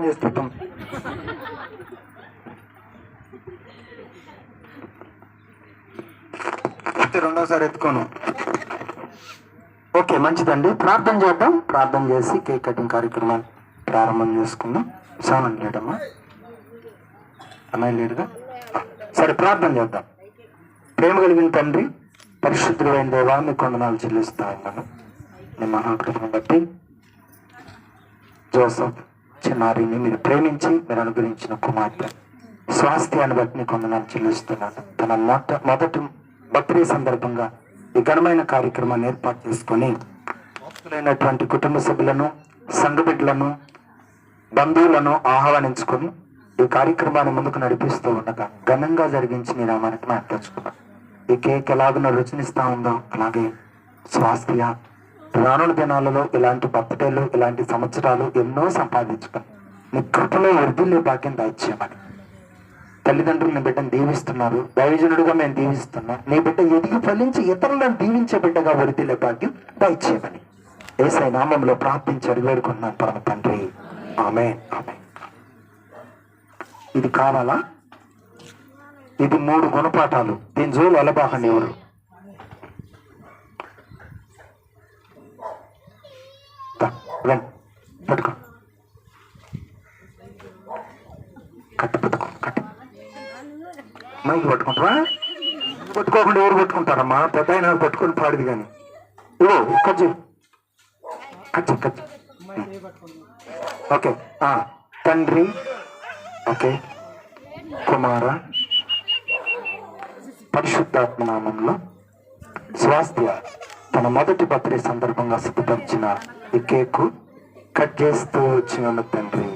చేస్తుంటాం. రెండోసారి ఎత్తుకోను. ఓకే, మంచిదండి. ప్రార్థన చేద్దాం. ప్రార్థన చేసి కేక్ కటింగ్ కార్యక్రమాన్ని ప్రారంభం చేసుకుందాం. సామాన్ లేడమ్మా, అమ్మాయి లేడుగా. సరే, ప్రార్థన చేద్దాం. ప్రేమ కలిగిన తండ్రి, పరిశుద్ధుడైన దేవా, మీ కొందనాలు చెల్లిస్తా ఉన్నాను. మీ మహాకృపను బట్టి జోసఫ్ చిన్నారిని మీరు ప్రేమించి మీరు అనుగ్రహించిన కుమార్తె స్వాస్థ్యాన్ని బట్టి మీ కొందనాలు చెల్లిస్తున్నాను. తన మొదటి బర్త్డే సందర్భంగా ఈ ఘనమైన కార్యక్రమాన్ని ఏర్పాటు చేసుకొని భక్తులైనటువంటి కుటుంబ సభ్యులను, సంఘ బిడ్డలను, బంధువులను ఆహ్వానించుకొని ఈ కార్యక్రమాన్ని ముందుకు నడిపిస్తూ ఉండగా ఘనంగా జరిగించి మీ నామానికి మాట్లాడుచుకున్నాం. ఈ కేక్ ఎలాగున రుచినిస్తా ఉందో అలాగే స్వాస్థ్య రానుల దినాలలో ఇలాంటి బర్త్డేలు, ఇలాంటి సంవత్సరాలు ఎన్నో సంపాదించుకొని మీ కృపలో వృద్ధిలో భాగ్యం దాయిచ్చేయమని తల్లిదండ్రులు నీ బిడ్డను దీవిస్తున్నారు. దైవజనుడుగా మేము దీవిస్తున్నాం. నీ బిడ్డ ఎదిగి ఫలించి ఇతరులను దీవించే బిడ్డగా వృద్ధిలో భాగ్యం దయచేయమని యేసయ్య నామములో ప్రార్థించి అడివేడుకున్నాను పరమ తండ్రి. ఆమేన్, ఆమేన్. ఇది కావాలా? ఇది 3 గుణపాఠాలు. దీని జోలు అలబాహని ఎవరు? పట్టుకో, కట్టు మైకి పట్టుకుంటావా? పట్టుకోకుండా ఎవరు పట్టుకుంటారమ్మా? పెద్ద ఆయన పట్టుకొని పాడిది కానీ. ఇవో కజ్జి కచ్చి కచ్చి. ఓకే, తండ్రి, ఓకే, కుమార, పరిశుద్ధాత్మ నామంలో స్వాస్థ్య తన మొదటి బర్త్డే సందర్భంగా సిద్ధపరిచిన ఈ కేకు కట్ చేస్తూ వచ్చిన తండ్రి.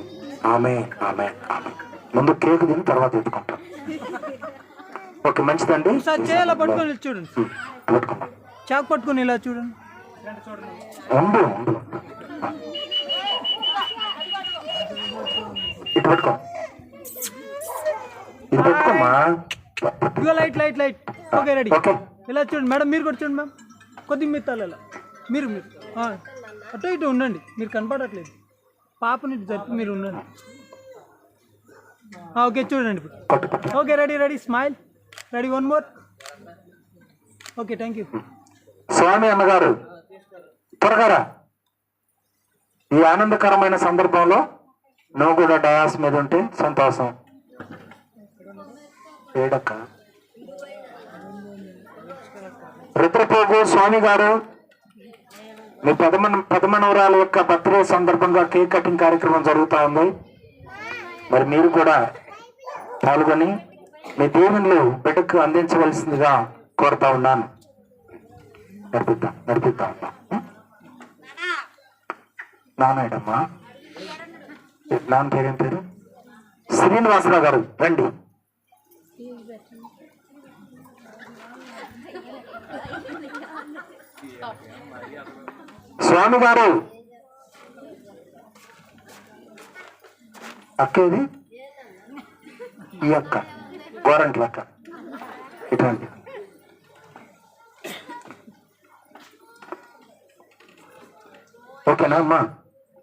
ఆమేన్, ఆమేన్, ఆమేన్. ముందు కేకు తిని తర్వాత ఎత్తుకుంటాం. ఓకే, మంచిదండి. పట్టుకొని చూడండి, చాకు పట్టుకొని ఇలా చూడండి. ఉండు ఉండు, ఇటు పట్టుకో, ఇది పట్టుకోమ్మా. Light light light. Okay, ready. ఇలా చూడండి మేడం, మీరు కూడా చూడండి మ్యామ్. కొద్దిగా మీరు తల మీరు అటు ఇటు ఉండండి, మీరు కనపడట్లేదు. పాపని జరిపి మీరు ఉండండి. ఓకే, చూడండి ఇప్పుడు. Okay, ready ready, smile, ready, 1 more. Okay, thank you. Swami అన్నగారు త్వరగా ఈ ఆనందకరమైన సందర్భంలో నువ్వు కూడా డయాస్ మీద ఉంటే సంతోషం. ఏడక్క రుద్రపోగు స్వామి గారు, మీ పెదమనవరాల యొక్క బర్త్డే సందర్భంగా కేక్ కటింగ్ కార్యక్రమం జరుగుతూ ఉంది. మరి మీరు కూడా పాల్గొని మీ దీవెనలు బిడ్డకు అందించవలసిందిగా కోరుతా ఉన్నాను. నడిపిద్దా ఉన్నా. నానాయడమ్మా, నాన్న పేరేం పేరు? శ్రీనివాసరావు గారు, రండి. స్వామి గారు, అక్కేది ఈ అక్క, గోరంట్ల అక్క, ఇటువంటి. ఓకేనా అమ్మా?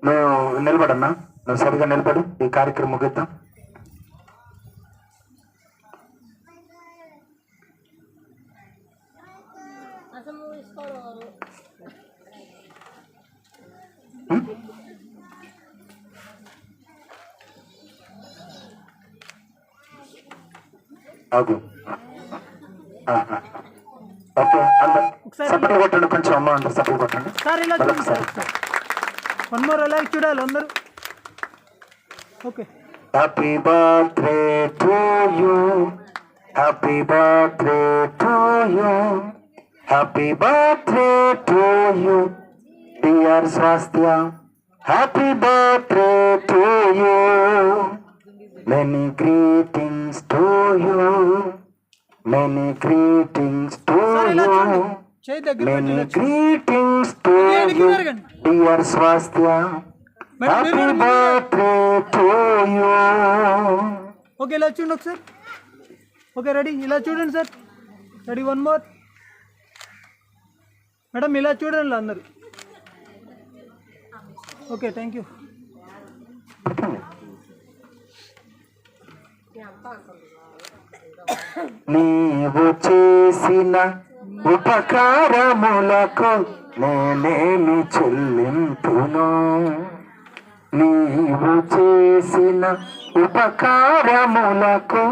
నువ్వు నిలబడన్నా, నువ్వు సరిగా నిలబడు. ఈ కార్యక్రమం ముగిద్దాం. ఓకే, సపోర్ట్ కొట్టండి కొంచెం. అమ్మ అందరు సపోర్ట్ కొట్టండి. చూడాలి అందరూ. Okay, happy birthday to you, happy birthday to you, happy birthday to you dear Swasthya, happy birthday to you, many greetings to you, many greetings to you, many greetings to you dear Swasthya, happy birthday to you. Okay, ఇలా చూడండి ఒకసారి. Okay, ready, ఇలా చూడండి sir. Ready, 1 more. Madam ఇలా చూడండి అందరు. Okay, thank you. నీవు చేసిన ఉపకారములకు నేనేమి చెల్లింతును, నీవు చేసిన ఉపకారములకు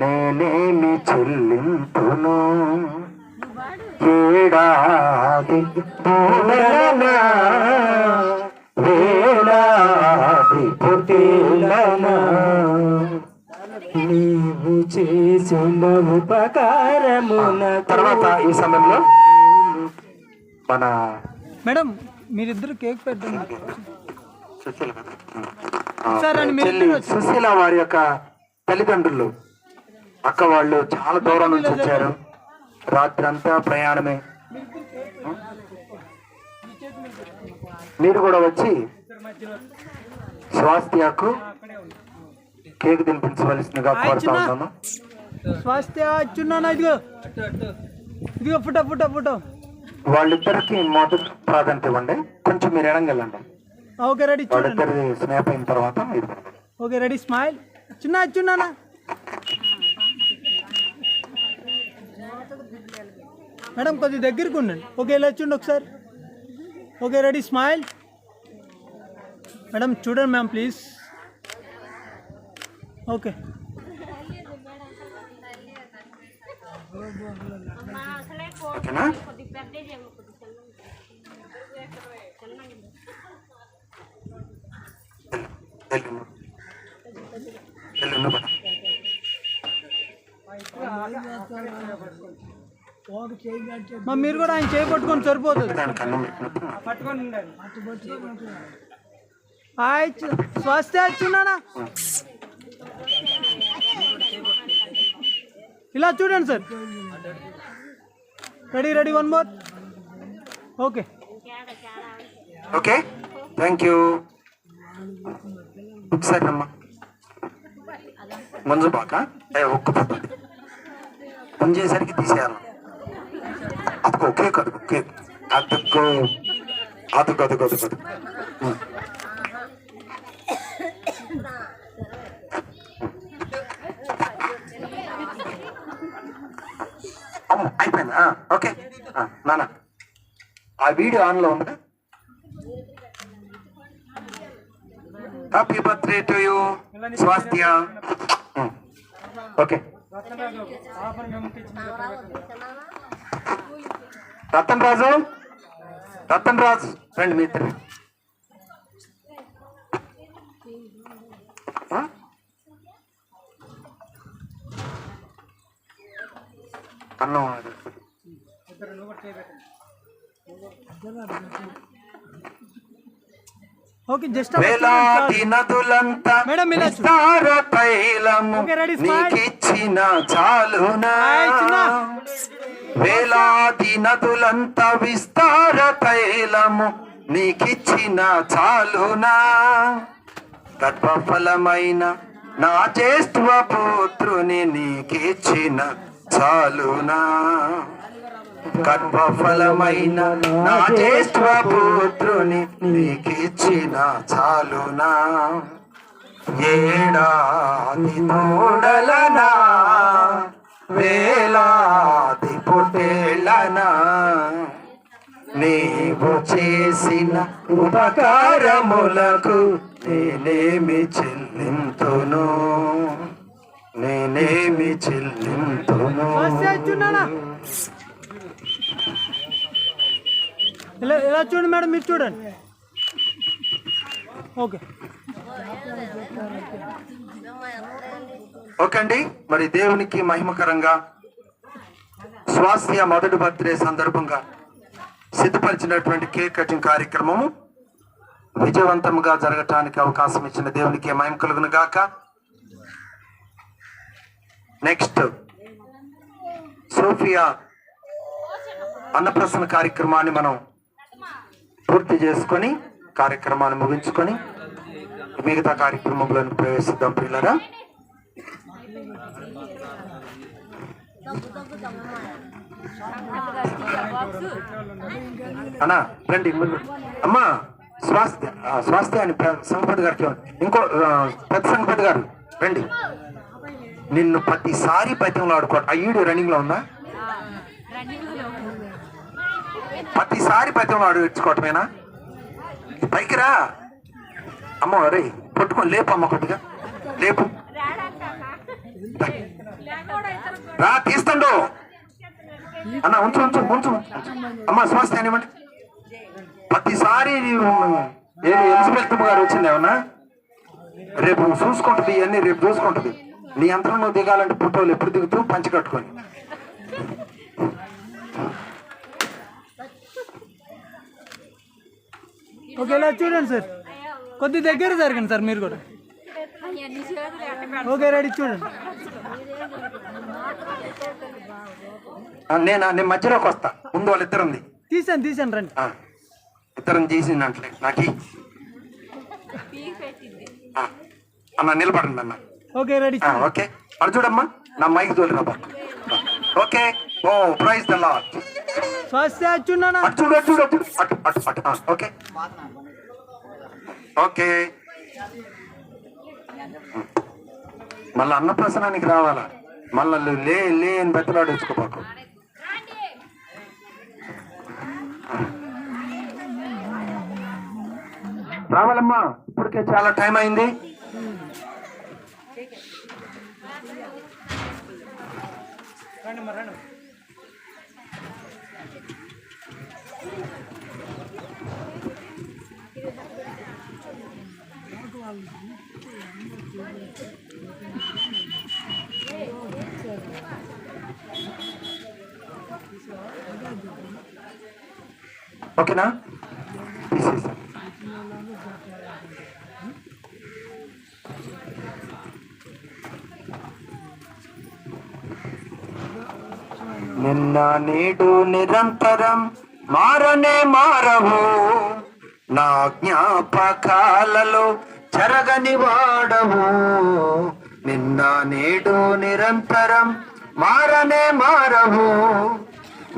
నేనేమి చెల్లింతును. ఏడాది పూలనా వేలాది పుట్టిలనా నీవు చేసిన ఉపకారమున. తర్వాత ఈ సమయంలో మన మేడం మీరిద్దరు కేక్ పెట్టండి. చెల్లి సుశీల వారి యొక్క తల్లిదండ్రులు అక్క వాళ్ళు చాలా దూరం నుంచి వచ్చారు. రాత్రి అంతా ప్రయాణమే. మీరు కూడా వచ్చి స్వాస్థ్యకు కేక్ తినిపించవలసిందిగా కోరుతా ఉన్నాను. స్వాస్థ్య అచ్చున్నానా, ఇదిగో ఇదిగో ఫోటో ఫోటో ఫోటో. వాళ్ళిద్దరికి మొదటి ప్రాధాన్యత ఇవ్వండి. కొంచెం మీరు ఎడంగెళ్ళండి. Okay ready. వాళ్ళిద్దరి స్నేహం అయిన తర్వాత మీరు. Okay ready. స్మైల్. చిన్న అచ్చున్నానా. మేడం కొద్ది దగ్గరికి ఉండండి. ఓకే ఇలా చూడండి ఒకసారి. Okay ready. స్మైల్. మేడం చూడండి మ్యామ్ ప్లీజ్. ఓకే ఓకేనా? మీరు కూడా ఆయన చేయి పట్టుకొని సరిపోతుంది. హాయ్ స్వాస్థ్య వచ్చున్నానా. ఇలా చూడండి sir. Ready ready. One more. Okay okay thank you. ఒకసారి అమ్మా మంజు బాక ఒక్క ఫోటో ముంజేసరికి తీసేయాలి. అదుకో కేక్ అదుకో కేక్ అదుకో అదుకో అదుకో అదుకో అయిపోయింది. ఓకే నాన్న ఆ వీడియో ఆన్లో ఉంది. Happy birthday to you Swasthya. Okay Ratan Raju, Ratan Raju రండి మీ ఇద్దరు. అన్నం ఓకే జస్ట్ వేలాది నదులంతా విస్తార తైలము నీకిచ్చిన చాలునా, వేలాది నదులంతా విస్తార తైలము నీకిచ్చిన చాలునా, గర్భఫలమైన నా జ్యేష్ఠ పుత్రుని నీకిచ్చిన చాలునా, గర్భఫలమైన నా జ్యేష్ఠ పుత్రుని నీకిచ్చిన చాలునా, ఏడాది తోడలనా వేలాది పొట్టేళ్ళనా నీవు చేసిన ఉపకారములకు నేనేమి చెల్లింతును, నేనేమి చెల్లింతును. ఇలా చూడండి మేడం, మీరు చూడండి. ఓకే ఓకే అండి. మరి దేవునికి మహిమకరంగా స్వాస్థ్య మొదటి బర్త్డే సందర్భంగా సిద్ధపరిచినటువంటి కేక్ కటింగ్ కార్యక్రమము విజయవంతంగా జరగటానికి అవకాశం ఇచ్చిన దేవునికి మహిమ కలుగును గాక. నెక్స్ట్ సోఫియా అన్నప్రసన్న కార్యక్రమాన్ని మనం పూర్తి చేసుకొని కార్యక్రమాన్ని ముగించుకొని మిగతా కార్యక్రమంలోకి ప్రవేశిద్దాం పిల్లరా. అన్నా రండి అమ్మా. స్వాస్థ్య అని సంగపతి గారికి ఇంకో పెద్ద సంగపతి గారు రండి. నిన్ను ప్రతిసారి బతిమలో ఆడుకోవటం. ఆ ఈడు రన్నింగ్ లో ఉందా? ప్రతిసారి బతిమలో ఆడుకోవటమేనా? పైకి రా అమ్మ, రే పట్టుకొని లేపు అమ్మ, కొద్దిగా లేపు రా, తీస్తుండు అన్న. ఉంచు ఉంచు ఉంచు అమ్మ, స్వాస్థ్య అనివ్వండి. ప్రతిసారి ఎలిజబెత్ గారు వచ్చింది ఏమన్నా? రేపు చూసుకుంటుంది, ఇవన్నీ రేపు చూసుకుంటుంది. నీ యంత్రం నువ్వు దిగాలంటే ఫోటోలు ఎప్పుడు దిగుతూ పంచి కట్టుకొని. ఓకే, ఇలా చూడండి సార్, కొద్ది దగ్గర జరగండి సార్ మీరు కూడా. ఓకే, రెడీ, చూడండి. నేను మధ్యలోకి వస్తా, ముందు వాళ్ళిద్దరు ఉంది. తీసాను రండి. ఇద్దరం చేసిందంటే నాకు అన్న నిలబడండి అన్న. Okay, ready. ఓకే, అటు చూడమ్మా, నా మైక్ తోలి రా. Okay, oh praise the Lord. Swasthya చూడన్నా, అటు చూడు అటు చూడు అటు అటు అటు. ఓకే ఓకే, మళ్ళీ అన్నప్రసనానికి రావాలా? మళ్ళీ లే అని బెత్తలాడు తెచ్చుకోపాకు. రావాలమ్మా, ఇప్పటికే చాలా టైం అయింది. ఓకేనా? తీసేసా. నిన్న నేడు నిరంతరం మారనే మారవు, నా జ్ఞాపకాలలో చెరగని వాడవు. నిన్న నేడు నిరంతరం మారనే మారవు,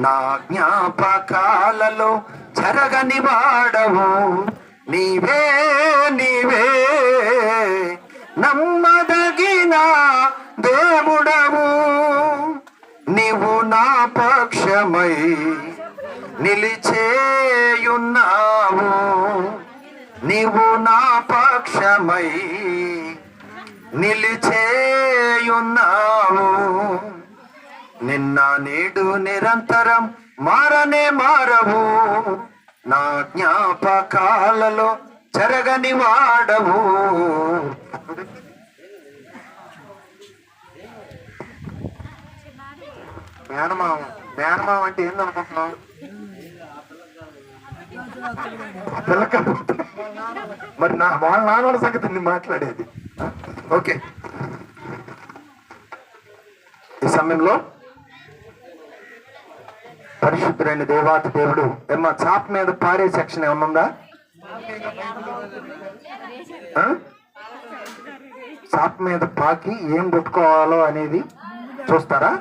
నా జ్ఞాపకాలలో చెరగని వాడవు. నీవే నీవే నమ్మదగిన దేవుడవు, నీవు నా పక్షమై నిలిచేయున్నావు, నీవు నా పక్షమై నిలిచేయున్నావు. నిన్న నేడు నిరంతరం మారనే మారవు, నా జ్ఞాపకాలలో చెరగని వాడవు. మేనమామ అంటే ఏందనుకుంటున్నావు? మరి వాళ్ళ నాన్నోళ్ళ సంగతి నేను మాట్లాడేది. ఓకే, ఈ సమయంలో పరిశుద్ధుడైన దేవాతి దేవుడు ఏమన్నా చాప్ మీద పారే సెక్షన్ ఏమన్నా ఉందా? చాప్ మీద పాకి ఏం పెట్టుకోవాలో అనేది చూస్తారా?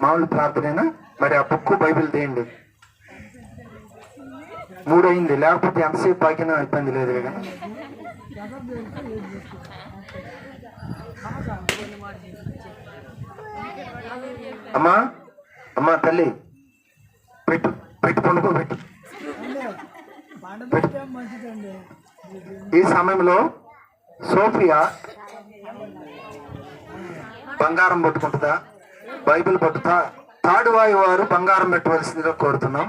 మామూలు ప్రార్థనేనా? మరి ఆ బుక్ బైబిల్ తీయండి. 3 అయింది, లేకపోతే ఎంతసేపు పాకినా ఇబ్బంది లేదు కదా. అమ్మా అమ్మా తల్లి, పెట్టు పెట్టు పండుకో పెట్టు. ఈ సమయంలో సోఫియా బంగారం పట్టుకుంటుందా, బైబిల్ పట్టుతా? తాడువాయి వారు బంగారం పెట్టవలసిందిగా కోరుతున్నాం.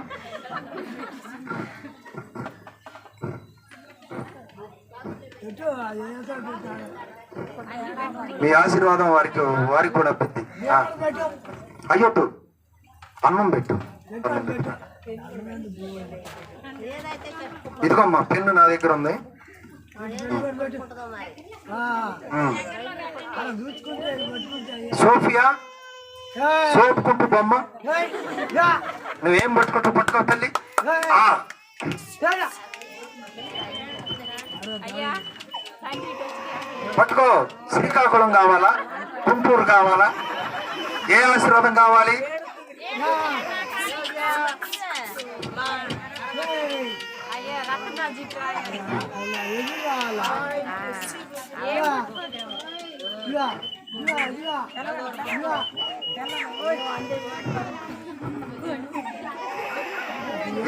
మీ ఆశీర్వాదం వారికి కూడా పెద్ద. అయ్యోటు అన్నం పెట్టు. ఇదిగోమ్మా పెన్ను నా దగ్గర ఉంది. సోఫియా సోపు కుట్టు బొమ్మ, నువ్వేం పట్టుకుంటావు? పట్టుకో తల్లి. పట్టుకో. శ్రీకాకుళం కావాలా, గుంటూరు కావాలా, ఏ ఆశీర్వాదం కావాలి?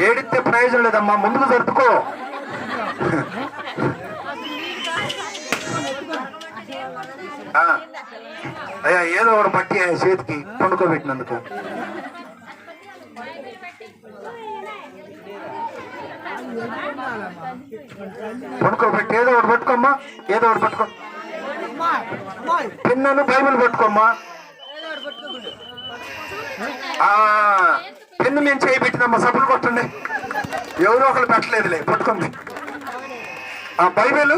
ఏడితే ప్రయోజనం లేదమ్మా, ముందుకు జరుపుకో. అయ్యా ఏదో ఒకటి పట్టి చేతికి పండుకోబెట్టినందుకు. పడుకోబెట్టి ఏదో ఒకటి పట్టుకోమ్మా, ఏదో ఒకటి పట్టుకో. పెన్నును బైబిల్ పట్టుకోమ్మా. పెన్ను మేము చేయి పెట్టినమ్మా, సబ్బులు కొట్టండి. ఎవరో ఒకరు పెట్టలేదులే, పట్టుకుంది. బైబిల్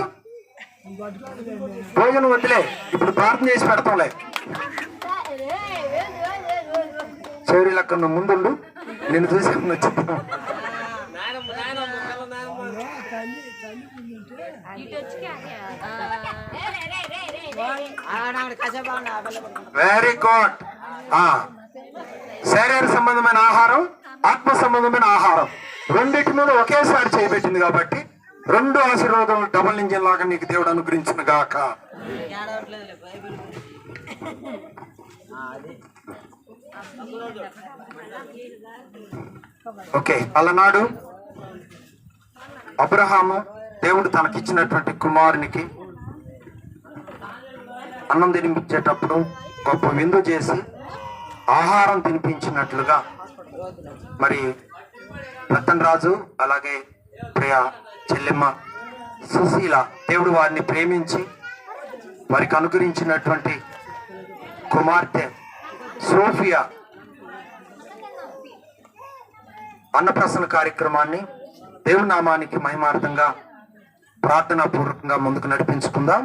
భోజనం వద్దులే, ఇప్పుడు ప్రార్థన చేసి పెడతాంలే. చౌరీ లెక్క ముందుండు, నేను చూసి వచ్చింది. Very good. శరీర సంబంధమైన ఆహారం, ఆత్మ సంబంధమైన ఆహారం రెండింటి మీద ఒకేసారి చేయబెట్టింది కాబట్టి రెండు ఆశీర్వాదం డబుల్ ఇంజిన్ లాగా నీకు దేవుడు అనుగ్రహించిన గాక. ఓకే, అలనాడు అబ్రహాము దేవుడు తనకిచ్చినటువంటి కుమారునికి అన్నం తినిపించేటప్పుడు గొప్ప విందు చేసి ఆహారం తినిపించినట్లుగా మరి రతన్ రాజు అలాగే ప్రియ చెల్లెమ్మ సుశీల దేవుడు వారిని ప్రేమించి వారికి అనుగ్రహించినటువంటి కుమార్తె సోఫియా అన్నప్రాసన కార్యక్రమాన్ని దేవుని నామానికి మహిమార్థంగా ప్రార్థనా పూర్వకంగా ముందుకు నడిపించుకుందాం.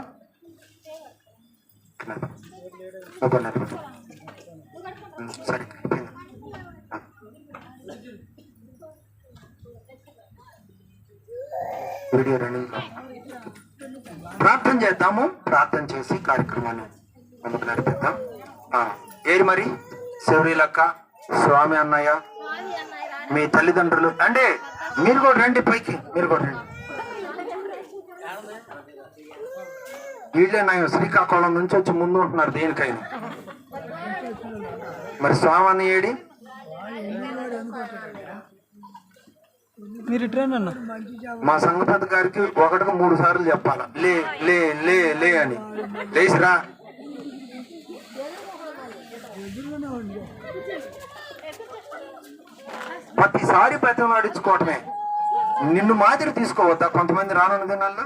సరే, వీడియో రన్నింగ్. ప్రార్థన చేద్దాము, ప్రార్థన చేసి కార్యక్రమాన్ని ముందుకు నడిపిద్దాం. ఏరి మరి శౌరీలక్క, స్వామి అన్నయ్య, మీ తల్లిదండ్రులు అంటే మీరు కూడా రండి పైకి, మీరు కూడా రండి. వీళ్ళే నాయన శ్రీకాకుళం నుంచి వచ్చి ముందు ఉంటున్నారు దేనికైనా. మరి స్వామి అన్న ఏడి? మీరు ట్రైన్ అన్న మా సంఘపతి గారికి 1కి 3 సార్లు చెప్పాలా, లే లే లే లే అని. లేచిరా. ప్రతిసారి ప్రతిమ నడుచుకోవటమే, నిన్ను మాదిరి తీసుకోవద్దా కొంతమంది రానున్న దినాల్లో?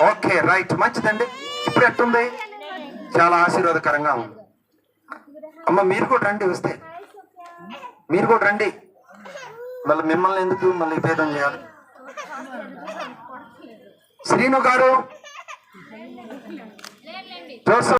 ఓకే, రైట్, మంచిదండి. ఇప్పుడు ఎట్టుంది? చాలా ఆశీర్వాదకరంగా ఉంది. అమ్మ మీరు కూడా రండి, వస్తే మీరు కూడా రండి. మళ్ళీ మిమ్మల్ని ఎందుకు మళ్ళీ భేదం చేయాలి? శ్రీను గారు,